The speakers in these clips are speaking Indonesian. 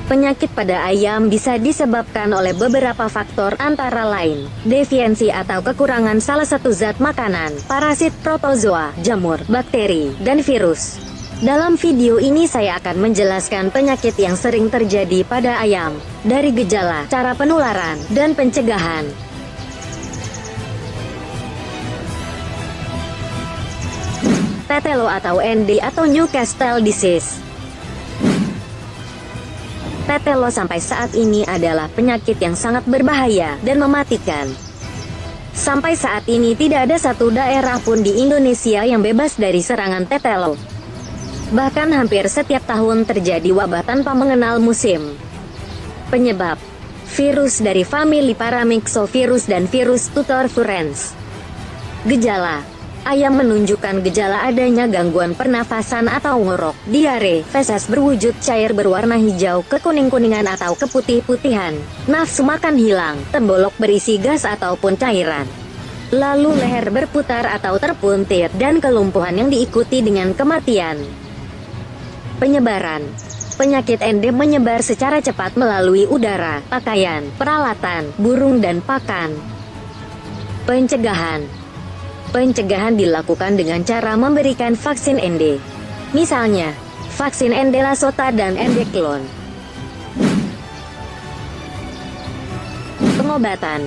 Penyakit pada ayam bisa disebabkan oleh beberapa faktor antara lain, defiensi atau kekurangan salah satu zat makanan, parasit, protozoa, jamur, bakteri, dan virus. Dalam video ini saya akan menjelaskan penyakit yang sering terjadi pada ayam, dari gejala, cara penularan, dan pencegahan. Tetelo atau ND atau Newcastle disease. Tetelo sampai saat ini adalah penyakit yang sangat berbahaya dan mematikan. Sampai saat ini tidak ada satu daerah pun di Indonesia yang bebas dari serangan tetelo. Bahkan hampir setiap tahun terjadi wabah tanpa mengenal musim. Penyebab: virus dari famili Paramyxovirus dan virus tutorfurens. Gejala: ayam menunjukkan gejala adanya gangguan pernafasan atau ngorok, diare, feses berwujud cair berwarna hijau kekuning-kuningan atau keputih-putihan, nafsu makan hilang, tembolok berisi gas ataupun cairan. Lalu leher berputar atau terpuntir dan kelumpuhan yang diikuti dengan kematian. Penyebaran: penyakit ND menyebar secara cepat melalui udara, pakaian, peralatan, burung dan pakan. Pencegahan: pencegahan dilakukan dengan cara memberikan vaksin ND. Misalnya, vaksin ND Lasota dan ND Clone. Pengobatan: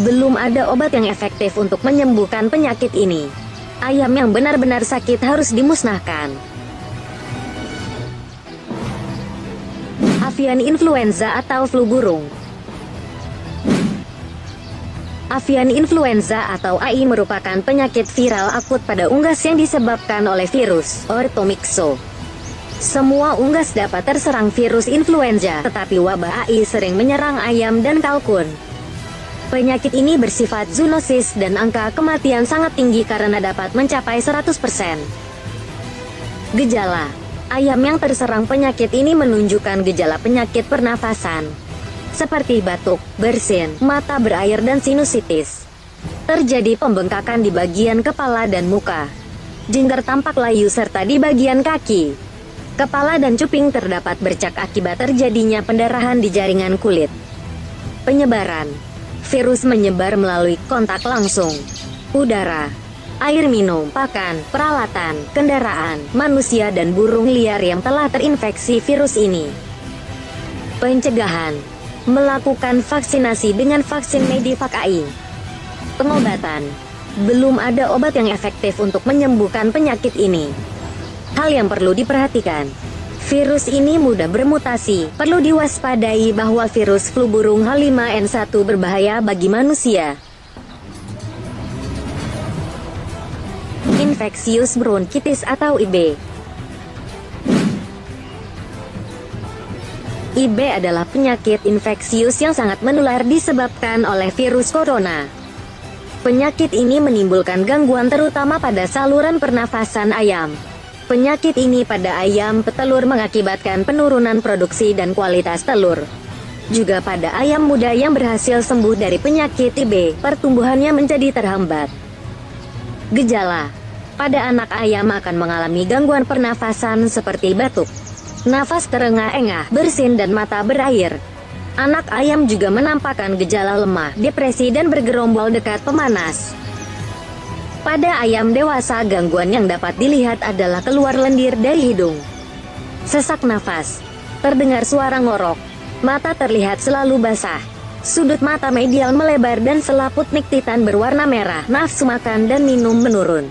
belum ada obat yang efektif untuk menyembuhkan penyakit ini. Ayam yang benar-benar sakit harus dimusnahkan. Avian influenza atau flu burung. Avian influenza atau AI merupakan penyakit viral akut pada unggas yang disebabkan oleh virus Orthomyxo. Semua unggas dapat terserang virus influenza, tetapi wabah AI sering menyerang ayam dan kalkun. Penyakit ini bersifat zoonosis dan angka kematian sangat tinggi karena dapat mencapai 100%. Gejala: ayam yang terserang penyakit ini menunjukkan gejala penyakit pernafasan, seperti batuk, bersin, mata berair dan sinusitis. Terjadi pembengkakan di bagian kepala dan muka. Jingkar tampak layu serta di bagian kaki. Kepala dan cuping terdapat bercak akibat terjadinya pendarahan di jaringan kulit. Penyebaran: virus menyebar melalui kontak langsung, udara, air minum, pakan, peralatan, kendaraan, manusia dan burung liar yang telah terinfeksi virus ini. Pencegahan: melakukan vaksinasi dengan vaksin Medivac AI. Pengobatan: belum ada obat yang efektif untuk menyembuhkan penyakit ini. Hal yang perlu diperhatikan: virus ini mudah bermutasi. Perlu diwaspadai bahwa virus flu burung H5N1 berbahaya bagi manusia. Infeksius bronkitis atau IB. IB adalah penyakit infeksius yang sangat menular disebabkan oleh virus corona. Penyakit ini menimbulkan gangguan terutama pada saluran pernafasan ayam. Penyakit ini pada ayam petelur mengakibatkan penurunan produksi dan kualitas telur. Juga pada ayam muda yang berhasil sembuh dari penyakit IB, pertumbuhannya menjadi terhambat. Gejala: pada anak ayam akan mengalami gangguan pernafasan seperti batuk, nafas terengah-engah, bersin dan mata berair. Anak ayam juga menampakkan gejala lemah, depresi dan bergerombol dekat pemanas. Pada ayam dewasa gangguan yang dapat dilihat adalah keluar lendir dari hidung, sesak nafas, terdengar suara ngorok, mata terlihat selalu basah, sudut mata medial melebar dan selaput niktitan berwarna merah, nafsu makan dan minum menurun.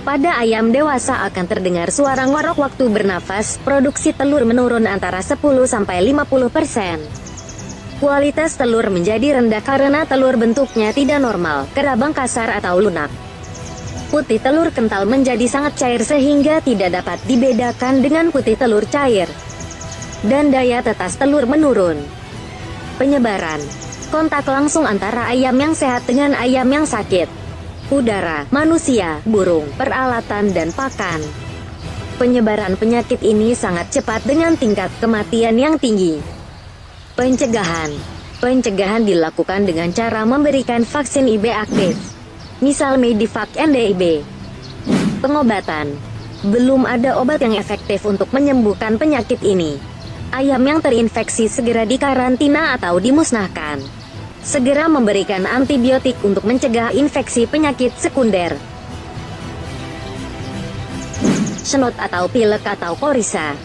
Pada ayam dewasa akan terdengar suara ngorok waktu bernafas, produksi telur menurun antara 10-50%. Kualitas telur menjadi rendah karena telur bentuknya tidak normal, kerabang kasar atau lunak. Putih telur kental menjadi sangat cair sehingga tidak dapat dibedakan dengan putih telur cair. Dan daya tetas telur menurun. Penyebaran: kontak langsung antara ayam yang sehat dengan ayam yang sakit. Udara, manusia, burung, peralatan dan pakan. Penyebaran penyakit ini sangat cepat dengan tingkat kematian yang tinggi. Pencegahan: pencegahan dilakukan dengan cara memberikan vaksin IB aktif, misal Medivac NDIB. Pengobatan: belum ada obat yang efektif untuk menyembuhkan penyakit ini. Ayam yang terinfeksi segera dikarantina atau dimusnahkan. Segera memberikan antibiotik untuk mencegah infeksi penyakit sekunder. Snot atau pilek atau korisa.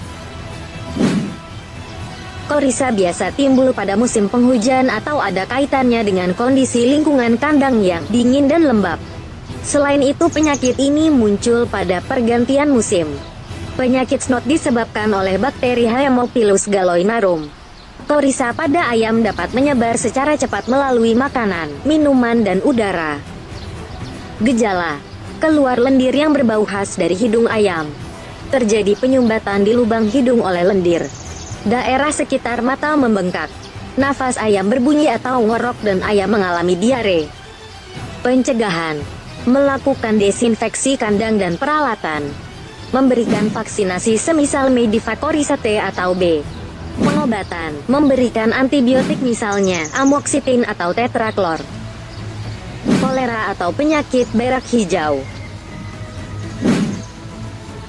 Korisa biasa timbul pada musim penghujan atau ada kaitannya dengan kondisi lingkungan kandang yang dingin dan lembab. Selain itu, penyakit ini muncul pada pergantian musim. Penyakit snot disebabkan oleh bakteri Haemophilus galoinarum. Korisa pada ayam dapat menyebar secara cepat melalui makanan, minuman, dan udara. Gejala: keluar lendir yang berbau khas dari hidung ayam. Terjadi penyumbatan di lubang hidung oleh lendir. Daerah sekitar mata membengkak. Nafas ayam berbunyi atau ngorok dan ayam mengalami diare. Pencegahan: melakukan desinfeksi kandang dan peralatan. Memberikan vaksinasi semisal Medivac Korisa T atau B. Pengobatan: memberikan antibiotik misalnya amoksitin atau tetraklor. Kolera atau penyakit berak hijau.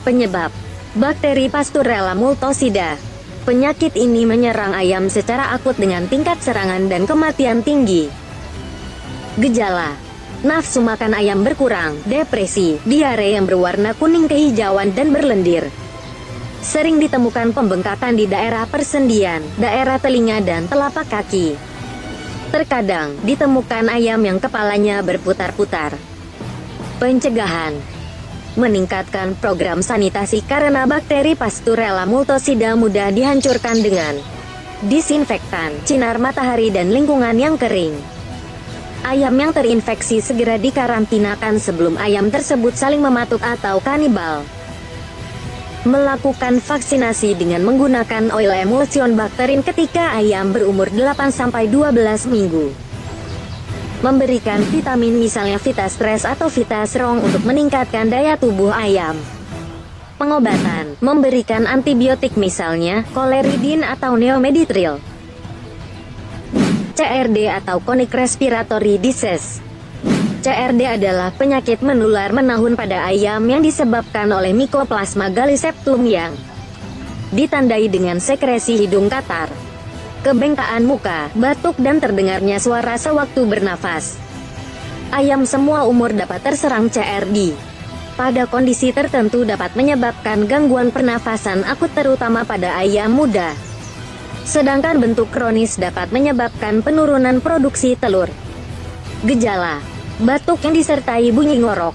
Penyebab: bakteri Pasteurella multocida. Penyakit ini menyerang ayam secara akut dengan tingkat serangan dan kematian tinggi. Gejala: nafsu makan ayam berkurang, depresi, diare yang berwarna kuning kehijauan dan berlendir. Sering ditemukan pembengkakan di daerah persendian, daerah telinga dan telapak kaki. Terkadang, ditemukan ayam yang kepalanya berputar-putar. Pencegahan: meningkatkan program sanitasi karena bakteri Pasteurella multocida mudah dihancurkan dengan disinfektan, sinar matahari dan lingkungan yang kering. Ayam yang terinfeksi segera dikarantinakan sebelum ayam tersebut saling mematuk atau kanibal. Melakukan vaksinasi dengan menggunakan oil emulsion bakterin ketika ayam berumur 8-12 minggu. Memberikan vitamin misalnya Vitastres atau Vitastrong untuk meningkatkan daya tubuh ayam. Pengobatan: memberikan antibiotik misalnya Choleridin atau Neomeditril. CRD atau Chronic Respiratory Disease. CRD adalah penyakit menular menahun pada ayam yang disebabkan oleh Mycoplasma galliseptum yang ditandai dengan sekresi hidung katar, kebengkakan muka, batuk dan terdengarnya suara sewaktu bernafas. Ayam semua umur dapat terserang CRD. Pada kondisi tertentu dapat menyebabkan gangguan pernafasan akut terutama pada ayam muda. Sedangkan bentuk kronis dapat menyebabkan penurunan produksi telur. Gejala: batuk yang disertai bunyi ngorok,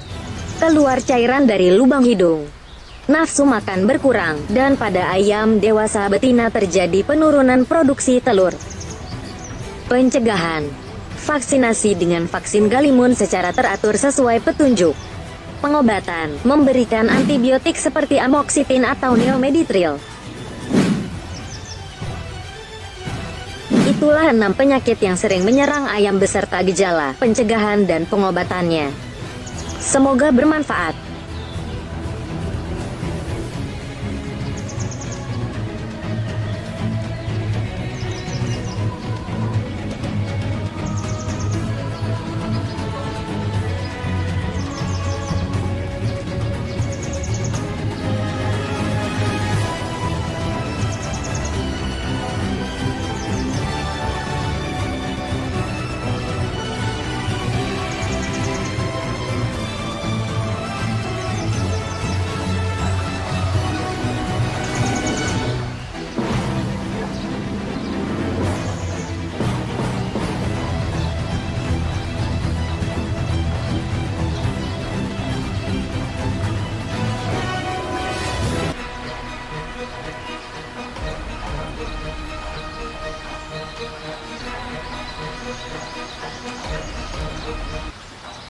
keluar cairan dari lubang hidung, nafsu makan berkurang, dan pada ayam dewasa betina terjadi penurunan produksi telur. Pencegahan: vaksinasi dengan vaksin Galimun secara teratur sesuai petunjuk. Pengobatan: memberikan antibiotik seperti amoksitin atau Neomeditril. Itulah 6 penyakit yang sering menyerang ayam beserta gejala, pencegahan dan pengobatannya. Semoga bermanfaat.